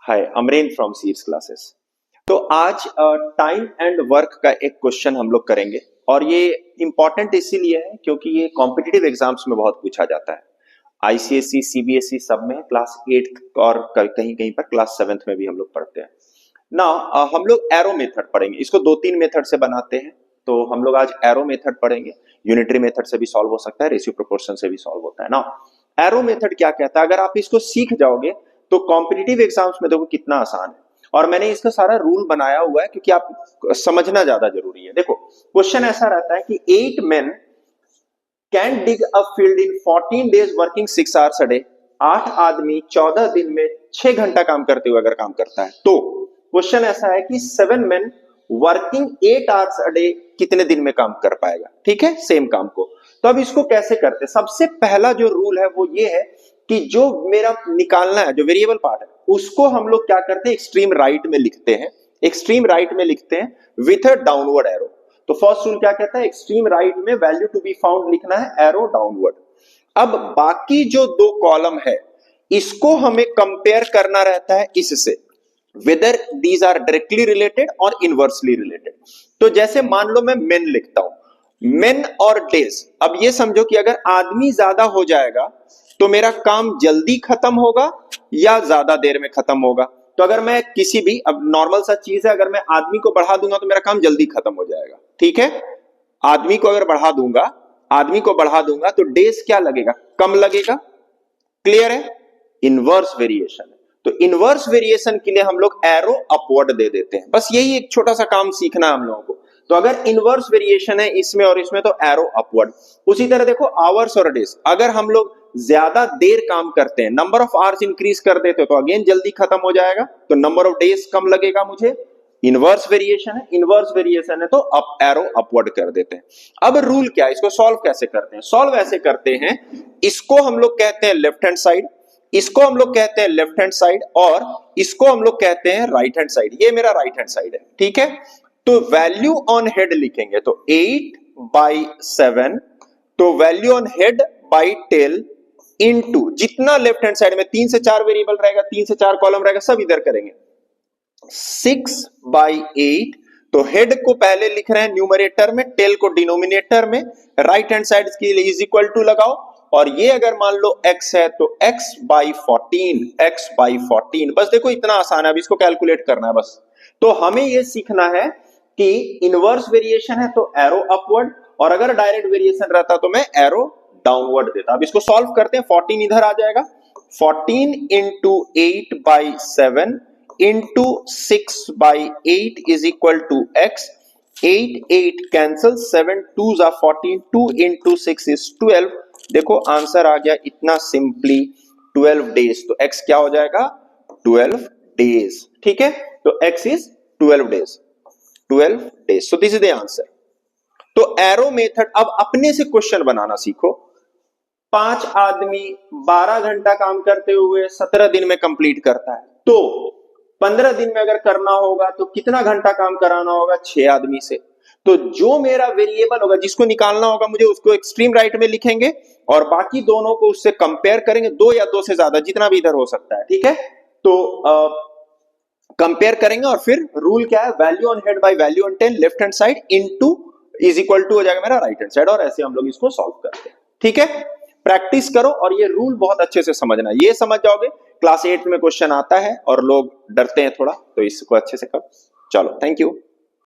Hi, Amreen from seeds classes. तो आज time and work का एक क्वेश्चन हम लोग करेंगे और ये इंपॉर्टेंट इसीलिए है क्योंकि ये कॉम्पिटिटिव एग्जाम्स में बहुत पूछा जाता है। आईसीएसई, सीबीएसई सब में क्लास 8 और कहीं कहीं पर क्लास 7 में भी हम लोग पढ़ते हैं ना। हम लोग एरो मेथड पढ़ेंगे, इसको दो तीन मेथड से बनाते हैं। तो हम लोग आज एरो मेथड पढ़ेंगे। यूनिटरी मेथड से भी सॉल्व हो सकता है, रेशियो प्रोपोर्शन से भी सॉल्व होता है ना। एरो मेथड क्या कहता है, अगर आप इसको सीख जाओगे तो कॉम्पिटिटिव एग्जाम्स में देखो कितना आसान है। और मैंने इसका सारा रूल बनाया हुआ है क्योंकि आप समझना ज्यादा जरूरी है। देखो क्वेश्चन ऐसा रहता है कि 8 men can dig a field in 14 days working 6 hours a day। 8 आदमी 14 दिन में 6 घंटा काम करते हुए अगर काम करता है तो क्वेश्चन ऐसा है कि 7 men working 8 hours a day कितने दिन में काम कर पाएगा। ठीक है, सेम काम को। तो अब इसको कैसे करते हैं, सबसे पहला जो रूल है वो ये है कि जो मेरा निकालना है, जो वेरिएबल पार्ट है, उसको हम लोग क्या करते हैं, एक्सट्रीम राइट में लिखते हैं। एक्सट्रीम राइट में लिखते हैं विथ अ डाउनवर्ड एरो। तो फर्स्ट रूल क्या कहता है, एक्सट्रीम राइट में वैल्यू टू बी फाउंड लिखना है, एरो डाउनवर्ड। अब बाकी जो दो कॉलम है इसको हमें कंपेयर करना रहता है इससे, whether these are directly related और इनवर्सली रिलेटेड। तो जैसे मान लो मैं मेन लिखता हूं, मेन और डेज। अब ये समझो कि अगर आदमी ज्यादा हो जाएगा तो मेरा काम जल्दी खत्म होगा या ज्यादा देर में खत्म होगा। तो अगर मैं किसी भी, अब नॉर्मल सा चीज है, अगर मैं आदमी को बढ़ा दूंगा तो मेरा काम जल्दी खत्म हो जाएगा। ठीक है, आदमी को अगर बढ़ा दूंगा तो डेज क्या लगेगा, कम लगेगा। क्लियर है, इनवर्स वेरिएशन है। तो इनवर्स वेरिएशन के लिए हम लोग एरो अपवर्ड दे देते हैं। बस यही एक छोटा सा काम सीखना है हम लोगों को। तो अगर इनवर्स वेरिएशन है इसमें और इसमें तो एरो अपवर्ड। उसी तरह देखो आवर्स और डेज, अगर हम लोग ज्यादा देर काम करते हैं, नंबर ऑफ आवर्स इंक्रीज कर देते तो अगेन जल्दी खत्म हो जाएगा, तो नंबर ऑफ डेज कम लगेगा मुझे। इनवर्स वेरिएशन है तो अप एरो अपवर्ड कर देते हैं। अब रूल क्या है, इसको सॉल्व कैसे करते हैं, सॉल्व ऐसे करते हैं, इसको हम लोग कहते हैं लेफ्ट हैंड साइड, इसको हम लोग कहते हैं लेफ्ट हैंड साइड और इसको हम लोग कहते हैं राइट हैंड साइड। ये मेरा राइट हैंड साइड है। ठीक है, तो वैल्यू ऑन हेड लिखेंगे तो 8/7, तो value on head by tail into जितना लेफ्ट हैंड साइड में 3 से 4 वेरिएबल रहेगा, 3 से 4 कॉलम रहेगा, सब इधर करेंगे 6/8। तो हेड को पहले लिख रहे हैं न्यूमरेटर में, टेल को डिनोमिनेटर में, राइट हैंड साइड के लिए इज इक्वल टू लगाओ। और ये अगर मान लो x है तो x/14, बस देखो इतना आसान है, अब इसको कैलकुलेट करना है बस। तो हमें ये सीखना है कि इनवर्स वेरिएशन है तो एरो अपवर्ड, और अगर डायरेक्ट वेरिएशन रहता तो मैं एरो डाउनवर्ड देता। अब इसको सॉल्व करते हैं, 14 इधर आ जाएगा, 14 into 8/7 into 6/8 is equal to x। 8 cancel, 7 2s are 14, 2 into 6 is 12। देखो आंसर आ गया इतना सिंपली, 12 डेज। तो x क्या हो जाएगा, 12 डेज। ठीक है, तो x is 12 days, 12 days. So this is the answer. तो एरो मेथड, अब अपने से क्वेश्चन बनाना सीखो। 5 आदमी 12 घंटा काम करते हुए 17 दिन में कंप्लीट करता है, तो 15 दिन में अगर करना होगा तो कितना घंटा काम कराना होगा, 6 आदमी से। तो जो मेरा वेरिएबल होगा जिसको निकालना होगा मुझे, उसको एक्सट्रीम राइट में लिखेंगे और बाकी दोनों को उससे कंपेयर करेंगे, 2 या 2 से ज्यादा, जितना भी इधर हो सकता है। ठीक है, तो कंपेयर करेंगे और फिर रूल क्या है, value on head by value on tail, left hand side into is equal to हो जाएगा मेरा राइट हैंड साइड, और ऐसे हम लोग इसको सॉल्व करते हैं। ठीक है, प्रैक्टिस करो और ये रूल बहुत अच्छे से समझना। ये समझ जाओगे, क्लास 8 में क्वेश्चन आता है और लोग डरते हैं थोड़ा, तो इसको अच्छे से करो। चलो, थैंक यू।